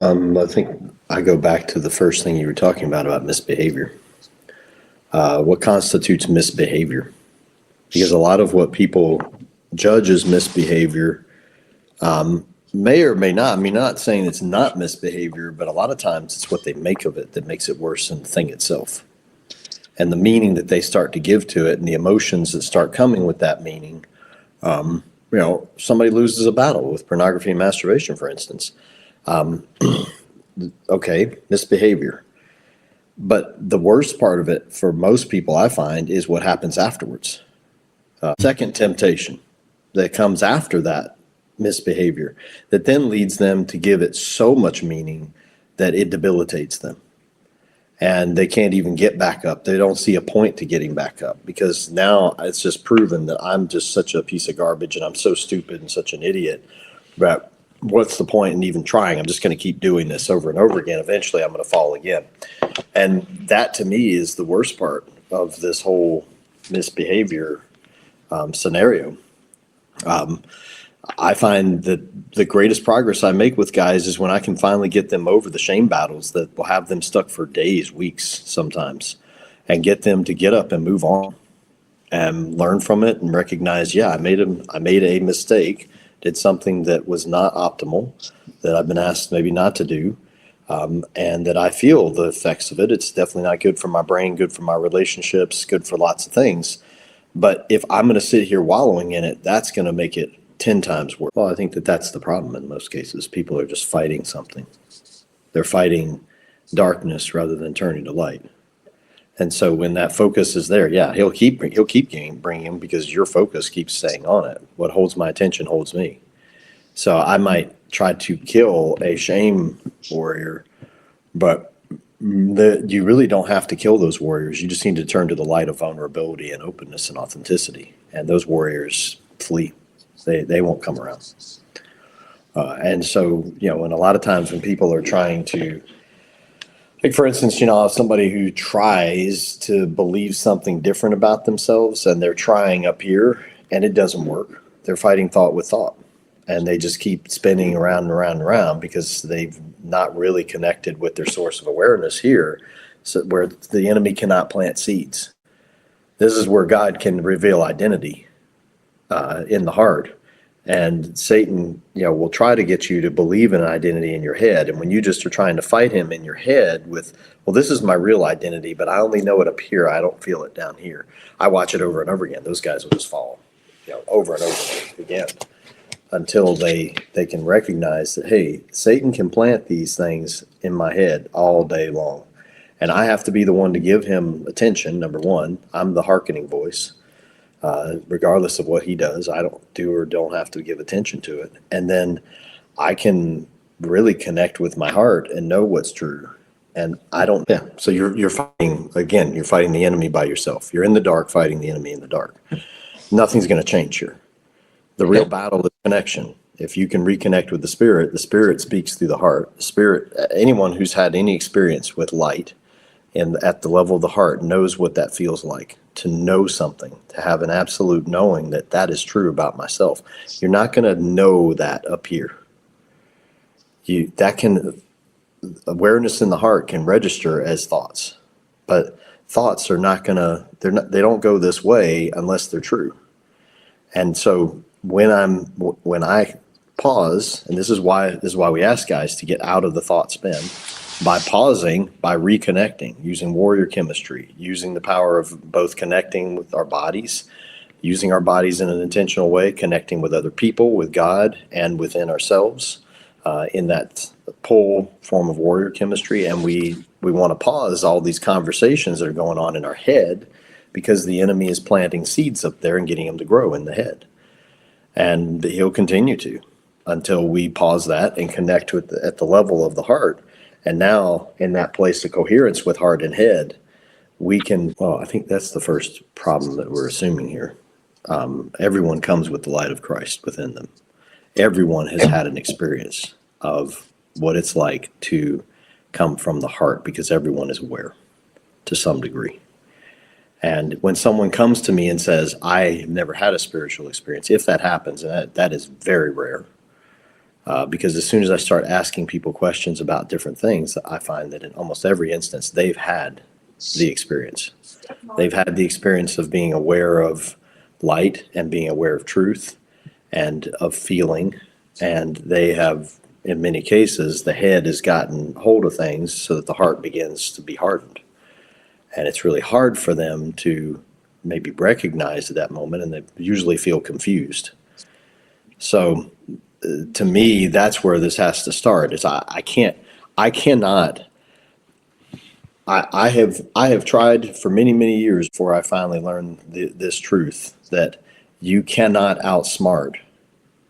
I think I go back to the first thing you were talking about misbehavior. What constitutes misbehavior? Because a lot of what people judge as misbehavior may or may not. I mean, not saying it's not misbehavior, but a lot of times it's what they make of it that makes it worse than the thing itself. And the meaning that they start to give to it and the emotions that start coming with that meaning. Somebody loses a battle with pornography and masturbation, for instance. Okay, misbehavior. But the worst part of it for most people, I find, is what happens afterwards. Second temptation that comes after that misbehavior that then leads them to give it so much meaning that it debilitates them. And they can't even get back up. They don't see a point to getting back up because now it's just proven that I'm just such a piece of garbage and I'm so stupid and such an idiot. But what's the point in even trying? I'm just going to keep doing this over and over again. Eventually, I'm going to fall again. And that to me is the worst part of this whole misbehavior scenario. I find that the greatest progress I make with guys is when I can finally get them over the shame battles that will have them stuck for days, weeks sometimes, and get them to get up and move on and learn from it and recognize, yeah, I made a mistake, did something that was not optimal, that I've been asked maybe not to do, and that I feel the effects of it. It's definitely not good for my brain, good for my relationships, good for lots of things. But if I'm going to sit here wallowing in it, that's going to make it 10 times worse. Well, I think that that's the problem in most cases. People are just fighting something. They're fighting darkness rather than turning to light. And so when that focus is there, yeah, he'll keep bringing him because your focus keeps staying on it. What holds my attention holds me. So I might try to kill a shame warrior, but you really don't have to kill those warriors. You just need to turn to the light of vulnerability and openness and authenticity. And those warriors flee. They won't come around. And so, and a lot of times when people are trying to, like, for instance, somebody who tries to believe something different about themselves and they're trying up here and it doesn't work. They're fighting thought with thought and they just keep spinning around and around and around because they've not really connected with their source of awareness here, so where the enemy cannot plant seeds. This is where God can reveal identity in the heart. And Satan, will try to get you to believe in an identity in your head. And when you just are trying to fight him in your head with, well, this is my real identity, but I only know it up here. I don't feel it down here. I watch it over and over again. Those guys will just fall, over and over again until they can recognize that, hey, Satan can plant these things in my head all day long. And I have to be the one to give him attention, number one. I'm the hearkening voice. Regardless of what he does, I don't have to give attention to it. And then I can really connect with my heart and know what's true. And so you're fighting, again, you're fighting the enemy by yourself. You're in the dark fighting the enemy in the dark. Nothing's going to change here. The real battle is connection. If you can reconnect with the Spirit speaks through the heart. The Spirit, anyone who's had any experience with light and at the level of the heart knows what that feels like, to know something, to have an absolute knowing that that is true about myself. You're not going to know that up here. Awareness in the heart can register as thoughts, but thoughts are not going to, they don't go this way unless they're true. And so when I pause, and this is why we ask guys to get out of the thought spin, by pausing, by reconnecting, using warrior chemistry, using the power of both connecting with our bodies, using our bodies in an intentional way, connecting with other people, with God, and within ourselves in that pull form of warrior chemistry. And we want to pause all these conversations that are going on in our head because the enemy is planting seeds up there and getting them to grow in the head. And he'll continue to until we pause that and connect with at the level of the heart. And now in that place of coherence with heart and head, we can, I think that's the first problem that we're assuming here. Everyone comes with the light of Christ within them. Everyone has had an experience of what it's like to come from the heart because everyone is aware to some degree. And when someone comes to me and says, I never had a spiritual experience, if that happens, and that is very rare, Because as soon as I start asking people questions about different things, I find that in almost every instance, they've had the experience. They've had the experience of being aware of light and being aware of truth and of feeling. And they have, in many cases, the head has gotten hold of things so that the heart begins to be hardened. And it's really hard for them to maybe recognize at that moment, and they usually feel confused. So to me, that's where this has to start. Is I have tried for many, many years before I finally learned this truth that you cannot outsmart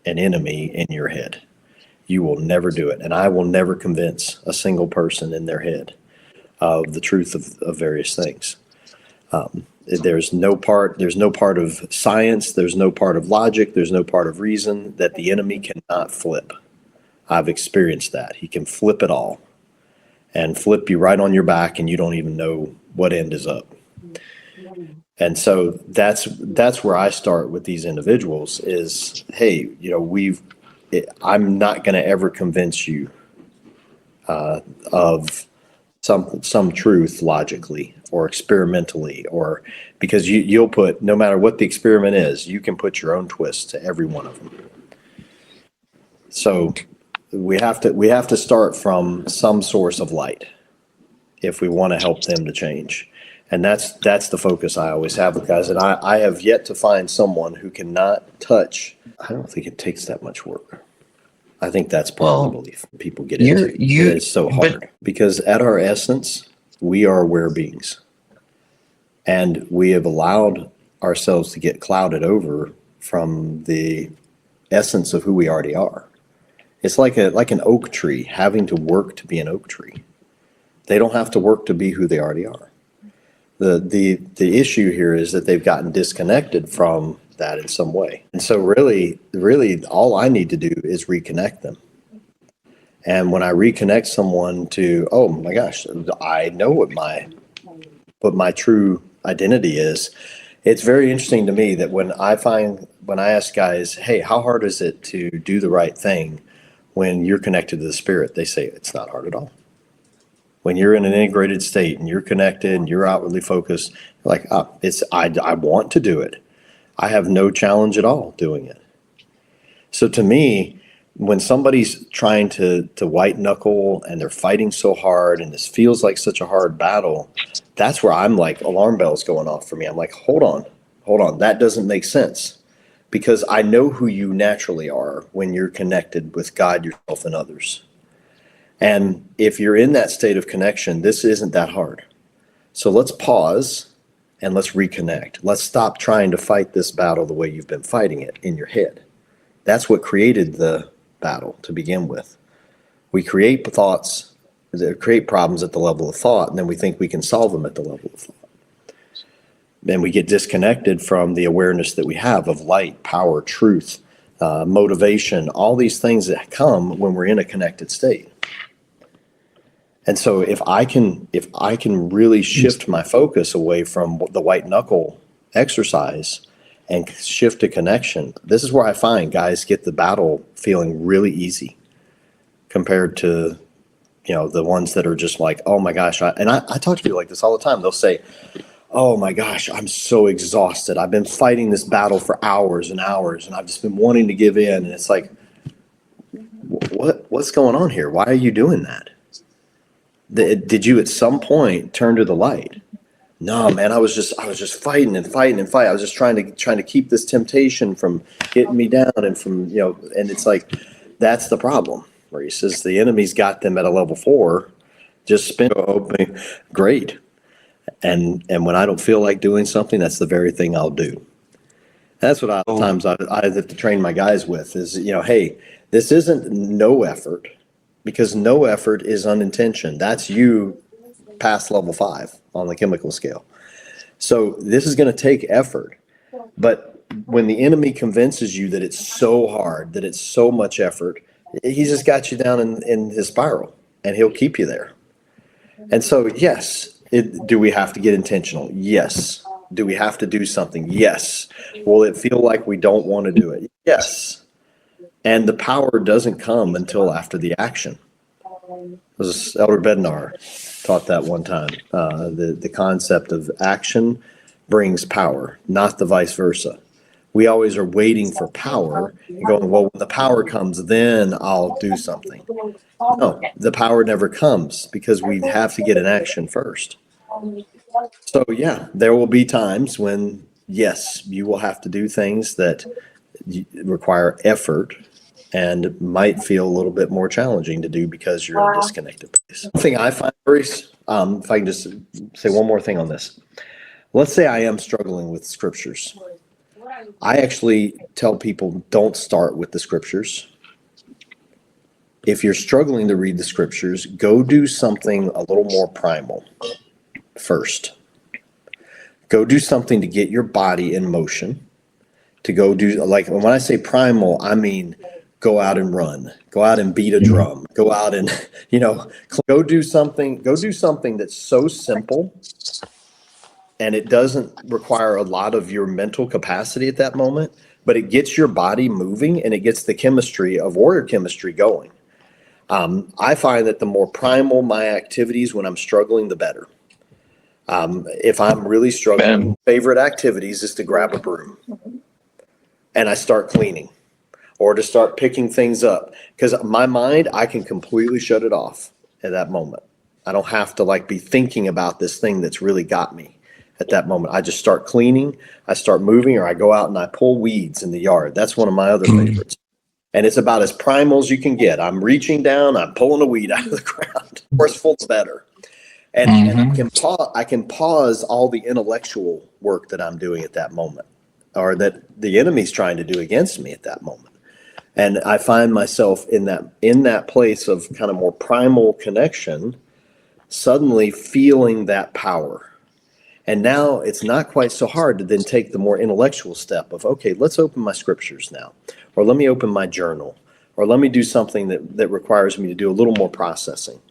an enemy in your head. You will never do it. And I will never convince a single person in their head of the truth of various things. There's no part of science, there's no part of logic, there's no part of reason that the enemy cannot flip. I've experienced that. He can flip it all and flip you right on your back, and you don't even know what end is up. And so that's where I start with these individuals is, hey, I'm not going to ever convince you of some truth logically or experimentally, or because you'll put, no matter what the experiment is, you can put your own twist to every one of them. So we have to start from some source of light if we want to help them to change. And that's the focus I always have with guys. And I have yet to find someone who cannot touch. I don't think it takes that much work. I think that's part of the belief people get into. It's so hard because at our essence, we are aware beings. And we have allowed ourselves to get clouded over from the essence of who we already are. It's like an oak tree having to work to be an oak tree. They don't have to work to be who they already are. The issue here is that they've gotten disconnected from that in some way. And so really all I need to do is reconnect them. And when I reconnect someone to, oh my gosh, I know what my true identity is. It's very interesting to me that when I ask guys, hey, how hard is it to do the right thing when you're connected to the spirit? They say it's not hard at all. When you're in an integrated state and you're connected and you're outwardly focused, like, I want to do it. I have no challenge at all doing it. So to me, when somebody's trying to white-knuckle and they're fighting so hard and this feels like such a hard battle, that's where I'm like, alarm bells going off for me. I'm like, hold on, that doesn't make sense. Because I know who you naturally are when you're connected with God, yourself, and others. And if you're in that state of connection, this isn't that hard. So let's pause and let's reconnect. Let's stop trying to fight this battle the way you've been fighting it in your head. That's what created the battle to begin with. We create thoughts that create problems at the level of thought, and then we think we can solve them at the level of thought. Then we get disconnected from the awareness that we have of light, power, truth, motivation, all these things that come when we're in a connected state. And so if I can really shift my focus away from the white knuckle exercise and shift to connection, this is where I find guys get the battle feeling really easy compared to, the ones that are just like, oh my gosh. I talk to people like this all the time. They'll say, oh my gosh, I'm so exhausted. I've been fighting this battle for hours and hours, and I've just been wanting to give in. And it's like, what's going on here? Why are you doing that? Did you at some point turn to the light? No, man, I was just fighting and fighting and fighting. I was just trying to keep this temptation from getting me down and from, and it's like, that's the problem. Where he says the enemy's got them at a level 4, just spin open, great. And when I don't feel like doing something, that's the very thing I'll do. That's what I have to train my guys with is, hey, this isn't no effort. Because no effort is unintentioned. That's you past level 5 on the chemical scale. So this is going to take effort. But when the enemy convinces you that it's so hard, that it's so much effort, he's just got you down in his spiral, and he'll keep you there. And so, yes, do we have to get intentional? Yes. Do we have to do something? Yes. Will it feel like we don't want to do it? Yes. And the power doesn't come until after the action. Was Elder Bednar taught that one time. The concept of action brings power, not the vice versa. We always are waiting for power and going, well, when the power comes, then I'll do something. No, the power never comes because we have to get an action first. So yeah, there will be times when, yes, you will have to do things that require effort and might feel a little bit more challenging to do because you're in a disconnected place. One thing I find, Maurice, if I can just say one more thing on this. Let's say I am struggling with scriptures. I actually tell people, don't start with the scriptures. If you're struggling to read the scriptures, go do something a little more primal first. Go do something to get your body in motion. To go do, like when I say primal, I mean go out and run, go out and beat a drum, go out and, go do something that's so simple and it doesn't require a lot of your mental capacity at that moment, but it gets your body moving and it gets the chemistry of warrior chemistry going. I find that the more primal my activities when I'm struggling, the better. If I'm really struggling, favorite activities is to grab a broom and I start cleaning or to start picking things up, because my mind, I can completely shut it off at that moment. I don't have to be thinking about this thing that's really got me at that moment. I just start cleaning, I start moving, or I go out and I pull weeds in the yard. That's one of my other favorites. And it's about as primal as you can get. I'm reaching down, I'm pulling a weed out of the ground. Forceful, better. And I can pause all the intellectual work that I'm doing at that moment, or that the enemy's trying to do against me at that moment. And I find myself in that place of kind of more primal connection, suddenly feeling that power. And now it's not quite so hard to then take the more intellectual step of, okay, let's open my scriptures now, or let me open my journal, or let me do something that requires me to do a little more processing.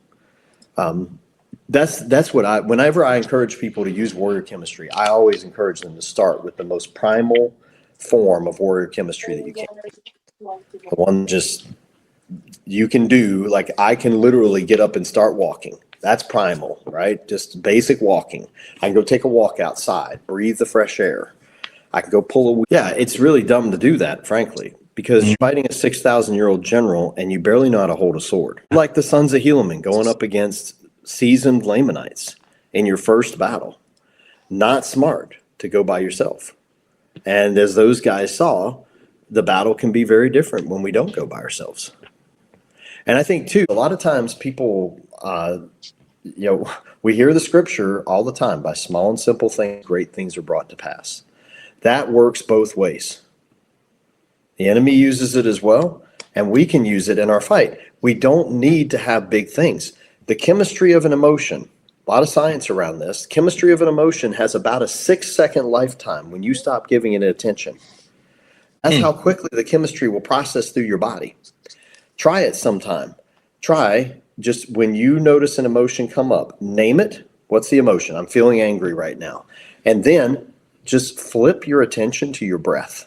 That's what whenever I encourage people to use warrior chemistry, I always encourage them to start with the most primal form of warrior chemistry that you can. The one just you can do, like I can literally get up and start walking. That's primal, right? Just basic walking. I can go take a walk outside, breathe the fresh air. I can go pull a. Yeah, it's really dumb to do that, frankly, because you're fighting a 6,000-year-old general and you barely know how to hold a sword. Like the sons of Helaman going up against seasoned Lamanites in your first battle. Not smart to go by yourself. And as those guys saw, the battle can be very different when we don't go by ourselves. And I think, too, a lot of times people, we hear the scripture all the time, by small and simple things, great things are brought to pass. That works both ways. The enemy uses it as well, and we can use it in our fight. We don't need to have big things. The chemistry of an emotion, a lot of science around this, chemistry of an emotion has about a 6-second lifetime when you stop giving it attention. That's how quickly the chemistry will process through your body. Try it sometime. Try just when you notice an emotion come up, name it. What's the emotion? I'm feeling angry right now. And then just flip your attention to your breath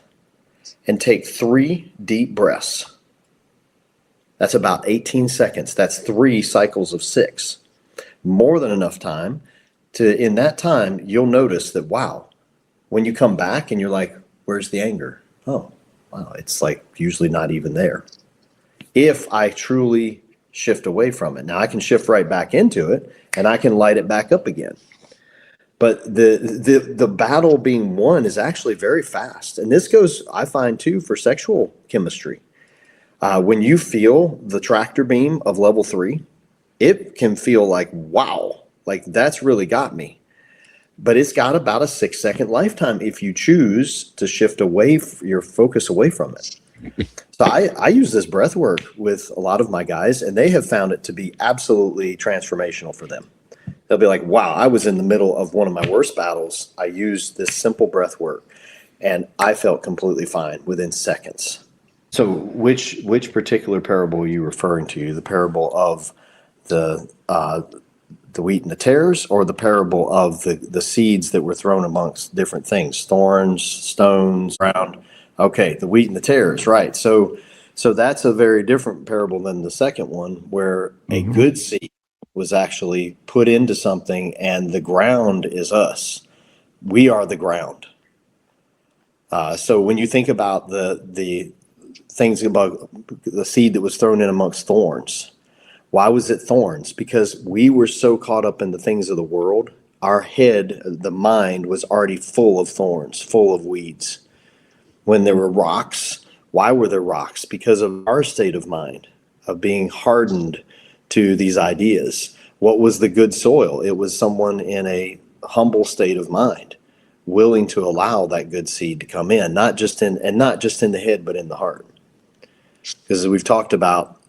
and take 3 deep breaths. That's about 18 seconds. That's 3 cycles of 6. More than enough time in that time, you'll notice that, wow, when you come back and you're like, where's the anger? Oh, wow, it's usually not even there. If I truly shift away from it. Now I can shift right back into it and I can light it back up again. But the battle being won is actually very fast. And this goes, I find, too, for sexual chemistry. When you feel the tractor beam of level 3, it can feel like, wow, like that's really got me. But it's got about a 6-second lifetime if you choose to shift your focus away from it. So I use this breath work with a lot of my guys, and they have found it to be absolutely transformational for them. They'll be like, wow, I was in the middle of one of my worst battles. I used this simple breath work, and I felt completely fine within seconds. So which particular parable are you referring to? The parable of the wheat and the tares, or the parable of the seeds that were thrown amongst different things, thorns, stones, ground? Okay, the wheat and the tares, right. So So that's a very different parable than the second one, where a good seed was actually put into something, and the ground is us. We are the ground. So when you think about the things about the seed that was thrown in amongst thorns, why was it thorns? Because we were so caught up in the things of the world. Our head, the mind, was already full of thorns, full of weeds. When there were rocks, why were there rocks? Because of our state of mind, of being hardened to these ideas. What was the good soil? It was someone in a humble state of mind, willing to allow that good seed to come in, not just in the head, but in the heart. Because we've talked about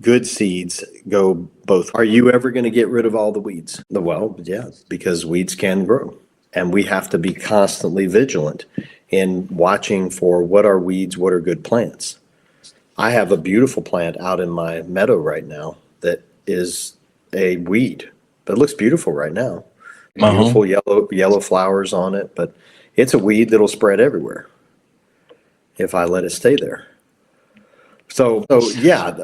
good seeds go both. Are you ever going to get rid of all the weeds? Well, yeah, because weeds can grow. And we have to be constantly vigilant in watching for what are weeds, what are good plants. I have a beautiful plant out in my meadow right now that is a weed, but it looks beautiful right now. Beautiful yellow flowers on it, but it's a weed that'll spread everywhere if I let it stay there. So yeah,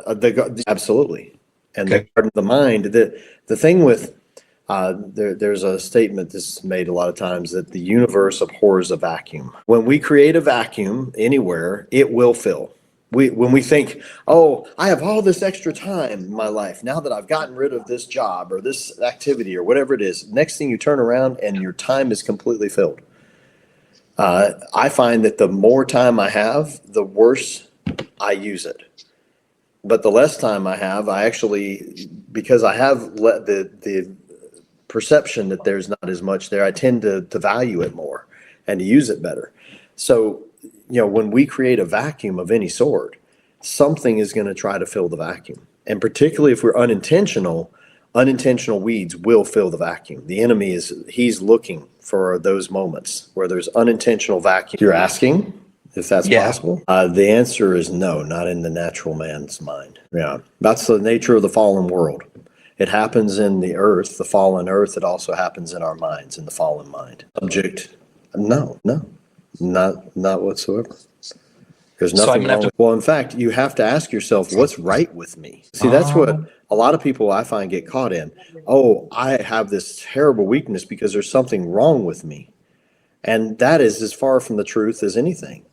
absolutely. And the garden of the mind, the thing with there's a statement that's made a lot of times that the universe abhors a vacuum. When we create a vacuum anywhere, it will fill. When we think, oh, I have all this extra time in my life now that I've gotten rid of this job or this activity or whatever it is, next thing you turn around and your time is completely filled. I find that the more time I have, the worse I use it. But the less time I have, I actually, because I have let the perception that there's not as much there, I tend to value it more and to use it better. So, when we create a vacuum of any sort, something is going to try to fill the vacuum. And particularly if we're unintentional weeds will fill the vacuum. The enemy he's looking for those moments where there's unintentional vacuum. You're asking if that's possible? The answer is no, not in the natural man's mind. Yeah, that's the nature of the fallen world. It happens in the earth, the fallen earth. It also happens in our minds, in the fallen mind. Subject, no, not whatsoever. There's nothing wrong with. Well, in fact, you have to ask yourself, what's right with me? See, that's what a lot of people I find get caught in. Oh, I have this terrible weakness because there's something wrong with me. And that is as far from the truth as anything.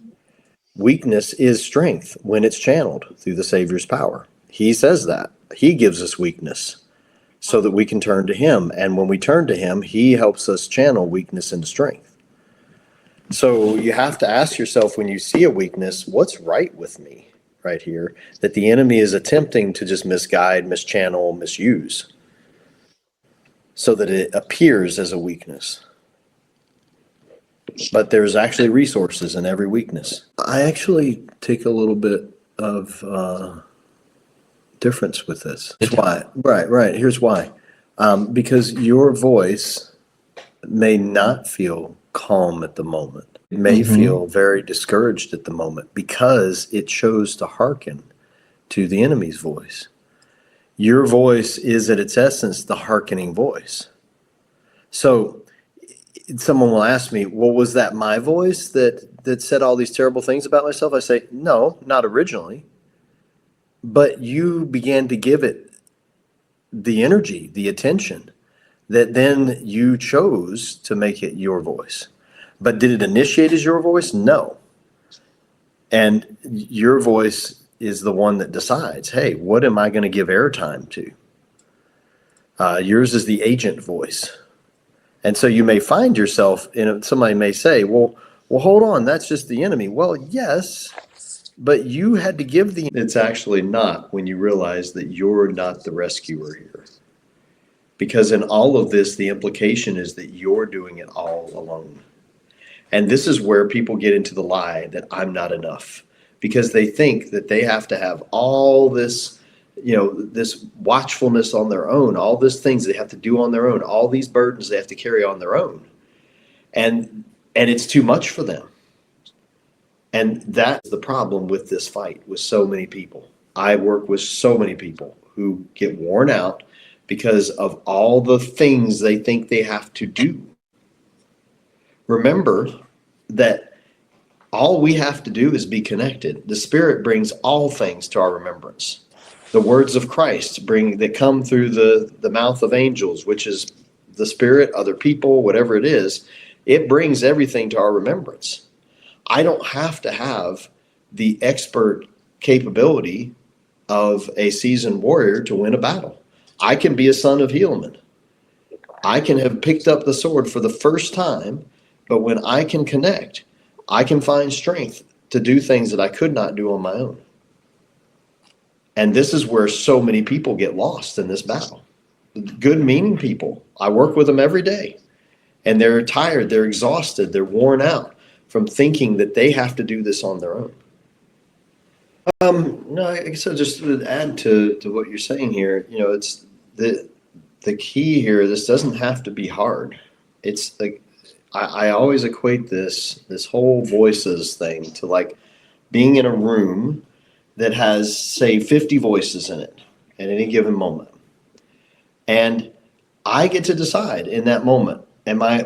Weakness is strength when it's channeled through the Savior's power. He says that. He gives us weakness so that we can turn to Him. And when we turn to Him, He helps us channel weakness into strength. So you have to ask yourself when you see a weakness, what's right with me right here that the enemy is attempting to just misguide, mischannel, misuse so that it appears as a weakness. But there's actually resources in every weakness. I actually take a little bit of difference with this. Here's why. Right. Here's why. Because your voice may not feel calm at the moment. It may feel very discouraged at the moment because it chose to hearken to the enemy's voice. Your voice is at its essence the hearkening voice. So someone will ask me, well, was that my voice that said all these terrible things about myself? I say, no, not originally. But you began to give it the energy, the attention that then you chose to make it your voice. But did it initiate as your voice? No. And your voice is the one that decides, hey, what am I going to give airtime to? Yours is the agent voice. And so you may find yourself somebody may say, well, hold on, that's just the enemy. Well, yes, but you had to give it's actually not when you realize that you're not the rescuer here. Because in all of this, the implication is that you're doing it all alone. And this is where people get into the lie that I'm not enough, because they think that they have to have all this, this watchfulness on their own, all these things they have to do on their own, all these burdens they have to carry on their own. And it's too much for them. And that's the problem with this fight with so many people. I work with so many people who get worn out because of all the things they think they have to do. Remember that All we have to do is be connected. The Spirit brings all things to our remembrance. The words of Christ that come through the mouth of angels, which is the Spirit, other people, whatever it is, it brings everything to our remembrance. I don't have to have the expert capability of a seasoned warrior to win a battle. I can be a son of Helaman. I can have picked up the sword for the first time, but when I can connect, I can find strength to do things that I could not do on my own. And this is where so many people get lost in this battle. Good meaning people. I work with them every day, and they're tired, they're exhausted, they're worn out from thinking that they have to do this on their own. No, I guess I'll just add to what you're saying here. It's the key here. This doesn't have to be hard. It's like I always equate this whole voices thing to like being in a room that has, say, 50 voices in it at any given moment. And I get to decide in that moment,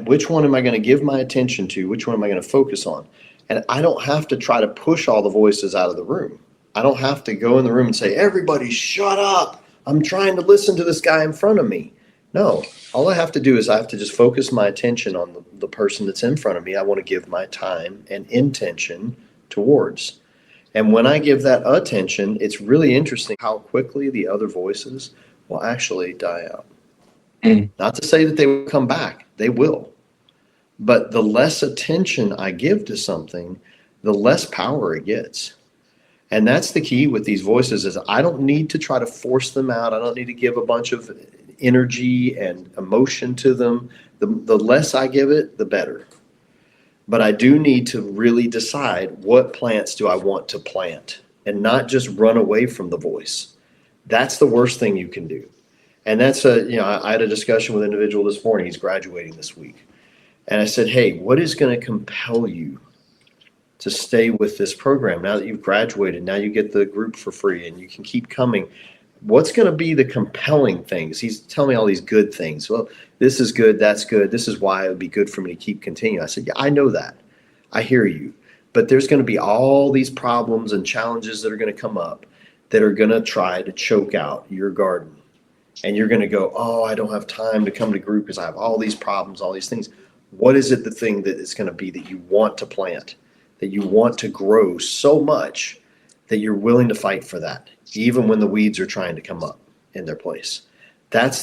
which one am I going to give my attention to? Which one am I going to focus on? And I don't have to try to push all the voices out of the room. I don't have to go in the room and say, everybody shut up. I'm trying to listen to this guy in front of me. No, all I have to do is I have to just focus my attention on the person that's in front of me. I want to give my time and intention towards. And when I give that attention, it's really interesting how quickly the other voices will actually die out. Not to say that they will come back. They will. But the less attention I give to something, the less power it gets. And that's the key with these voices is I don't need to try to force them out. I don't need to give a bunch of energy and emotion to them. The less I give it, the better. But I do need to really decide what plants do I want to plant and not just run away from the voice. That's the worst thing you can do. And that's I had a discussion with an individual this morning. He's graduating this week. And I said, hey, what is going to compel you to stay with this program now that you've graduated? Now you get the group for free and you can keep coming. What's going to be the compelling things? He's telling me all these good things. Well, this is good. That's good. This is why it would be good for me to keep continuing. I said, yeah, I know that. I hear you. But there's going to be all these problems and challenges that are going to come up that are going to try to choke out your garden. And you're going to go, oh, I don't have time to come to group because I have all these problems, all these things. What is it the thing that is going to be that you want to plant, that you want to grow so much that you're willing to fight for that, even when the weeds are trying to come up in their place? That's the